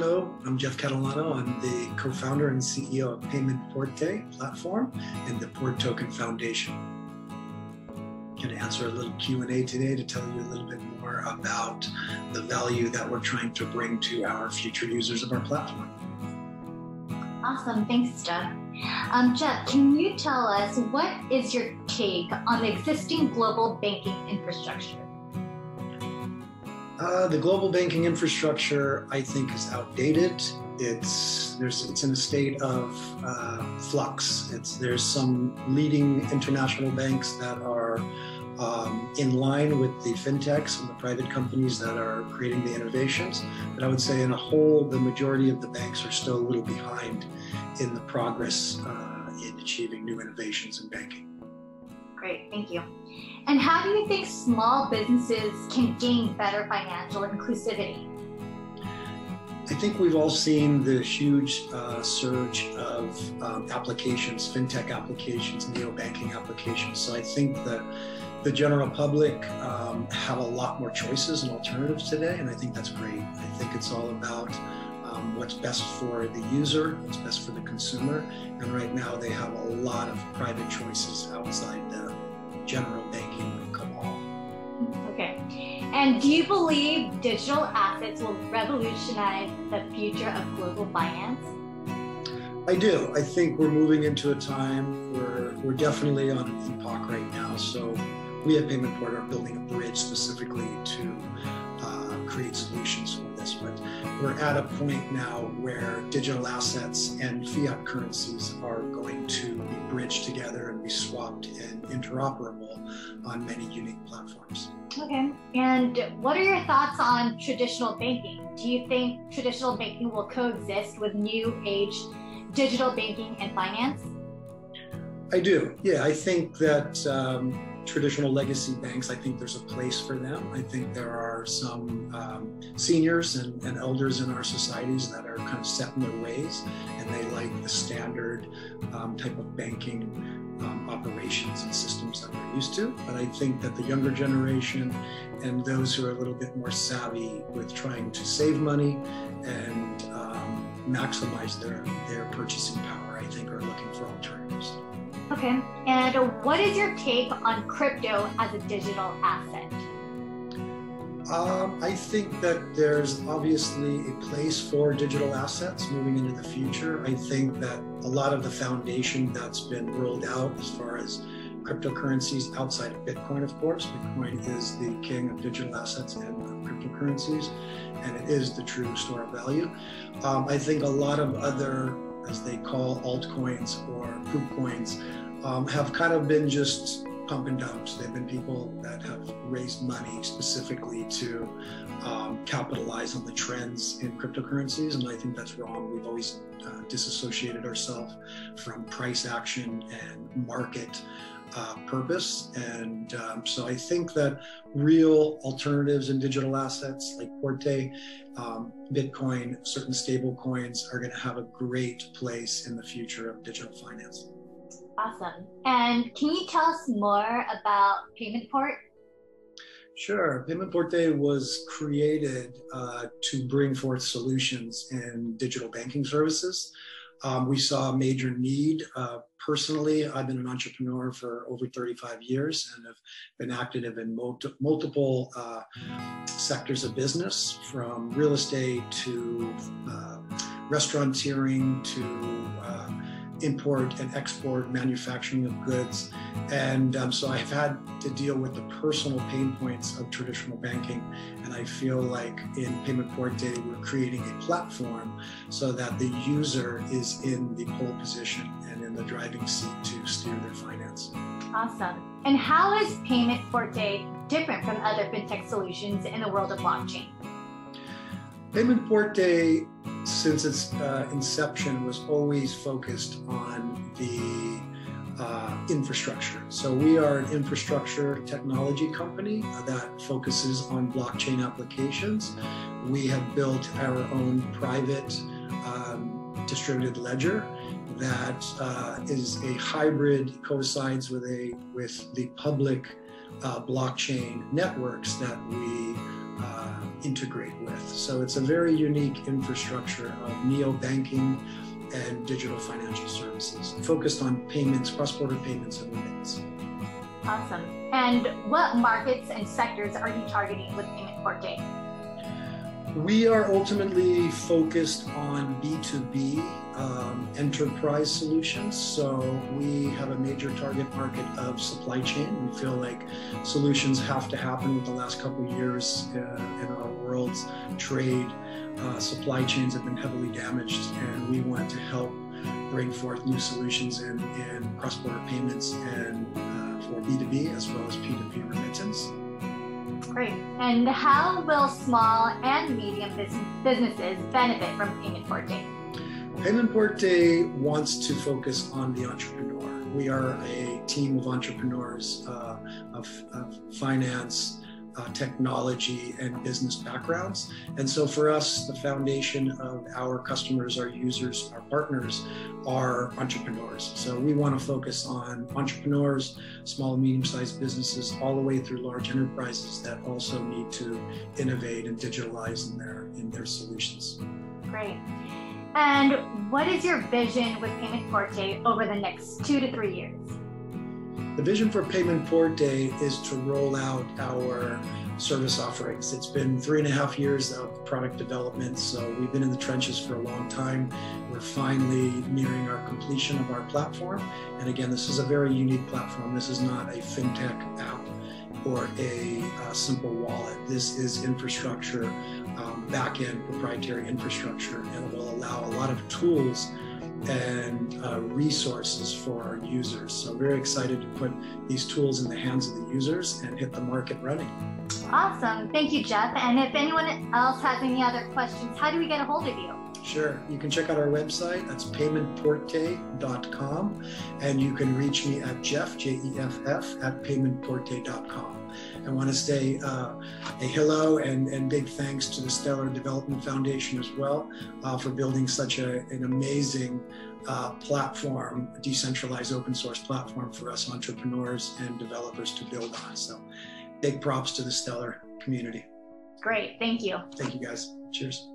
Hello, I'm Jeff Catalano. I'm the co-founder and CEO of Payment Porte platform and the Porte Token Foundation. I'm going to answer a little Q&A today to tell you a little bit more about the value that we're trying to bring to our future users of our platform. Awesome, thanks, Jeff. Jeff, can you tell us what is your take on the existing global banking infrastructure? The global banking infrastructure, I think, is outdated. It's in a state of flux. There's some leading international banks that are in line with the fintechs and the private companies that are creating the innovations. But I would say, in a whole, the majority of the banks are still a little behind in the progress in achieving new innovations in banking. Great, thank you. And how do you think small businesses can gain better financial inclusivity? I think we've all seen the huge surge of applications, fintech applications, neo-banking applications. So I think that the general public have a lot more choices and alternatives today, and I think that's great. I think it's all about what's best for the user, what's best for the consumer, and right now they have a lot of private choices outside the general banking cabal. Okay. And do you believe digital assets will revolutionize the future of global finance? I do. I think we're moving into a time where we're definitely on an epoch right now. So we at Payment Porte are building a bridge specifically to create solutions for this. But we're at a point now where digital assets and fiat currencies are going to be bridged together and be swapped and interoperable on many unique platforms. Okay. And what are your thoughts on traditional banking? Do you think traditional banking will coexist with new age digital banking and finance? I do. Yeah, I think that traditional legacy banks, I think there's a place for them. I think there are some seniors and elders in our societies that are kind of set in their ways, and they like the standard type of banking operations and systems that we're used to. But I think that the younger generation and those who are a little bit more savvy with trying to save money and maximize their purchasing power, I think, are looking for alternatives. Okay, and what is your take on crypto as a digital asset? I think that there's obviously a place for digital assets moving into the future. I think that a lot of the foundation that's been rolled out as far as cryptocurrencies outside of Bitcoin, of course. Bitcoin is the king of digital assets and cryptocurrencies, and it is the true store of value. I think a lot of other, as they call altcoins or poop coins, have kind of been just pump and dumps. They've been people that have raised money specifically to capitalize on the trends in cryptocurrencies, and I think that's wrong. We've always disassociated ourselves from price action and market purpose, and so I think that real alternatives in digital assets like Porte, Bitcoin, certain stable coins are going to have a great place in the future of digital finance. Awesome. And can you tell us more about Payment Porte? Sure. Payment Porte was created to bring forth solutions in digital banking services. We saw a major need. Personally, I've been an entrepreneur for over 35 years and have been active in multiple sectors of business, from real estate to restauranteering to import and export, manufacturing of goods. And so I've had to deal with the personal pain points of traditional banking. And I feel like in Payment Porte, we're creating a platform so that the user is in the pole position and in the driving seat to steer their finance. Awesome. And how is Payment Porte different from other fintech solutions in the world of blockchain? Payment Porte, since its inception, was always focused on the infrastructure. So we are an infrastructure technology company that focuses on blockchain applications. We have built our own private distributed ledger that is a hybrid, coincides with the public blockchain networks that we integrate with. So it's a very unique infrastructure of neobanking and digital financial services focused on payments, cross-border payments and remittance. Awesome. And what markets and sectors are you targeting with Payment Porte? We are ultimately focused on B2B enterprise solutions. So we have a major target market of supply chain. We feel like solutions have to happen with the last couple of years in our world's trade. Supply chains have been heavily damaged, and we want to help bring forth new solutions in cross-border payments and for B2B as well as P2P remittance. Great. And how will small and medium businesses benefit from Payment Porte? Payment Porte wants to focus on the entrepreneur. We are a team of entrepreneurs of finance, technology, and business backgrounds. And so for us, the foundation of our customers, our users, our partners are entrepreneurs. So we want to focus on entrepreneurs, small and medium-sized businesses, all the way through large enterprises that also need to innovate and digitalize in their solutions. Great. And what is your vision with Payment Porte over the next 2 to 3 years? The vision for Payment Porte is to roll out our service offerings. It's been 3.5 years of product development, so we've been in the trenches for a long time. We're finally nearing our completion of our platform. And again, this is a very unique platform. This is not a Fintech app or a simple wallet. This is infrastructure, back-end proprietary infrastructure, and it will allow a lot of tools and resources for our users. So very excited to put these tools in the hands of the users and hit the market running. Awesome. Thank you, Jeff. And if anyone else has any other questions, how do we get a hold of you? Sure. You can check out our website. That's paymentporte.com. And you can reach me at Jeff, Jeff, at paymentporte.com. I want to say a hello and big thanks to the Stellar Development Foundation as well for building such an amazing platform, a decentralized open source platform for us entrepreneurs and developers to build on. So big props to the Stellar community. Great. Thank you. Thank you, guys. Cheers.